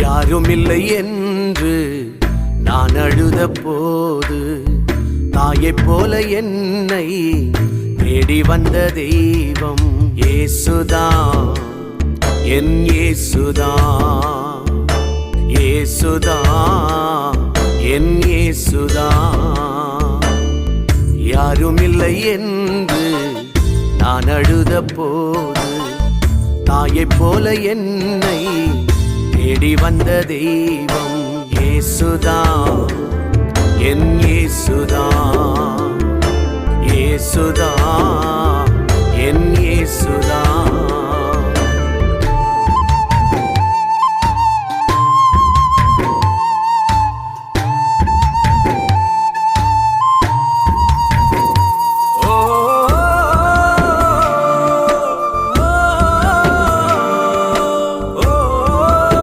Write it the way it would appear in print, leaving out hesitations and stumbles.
யாரும் இல்லை என்று நான் அழுத போது தாயைப் போல என்னை தேடி வந்த தெய்வம் இயேசுதான், என் இயேசுதான், இயேசுதான், என் இயேசுதான். யாரும் இல்லை என்று நான் அழுத போது தாயைப் போல என்னை தேடி வந்த தெய்வம் இயேசுதான், என் இயேசுதான், இயேசுதான், என் இயேசுதான்.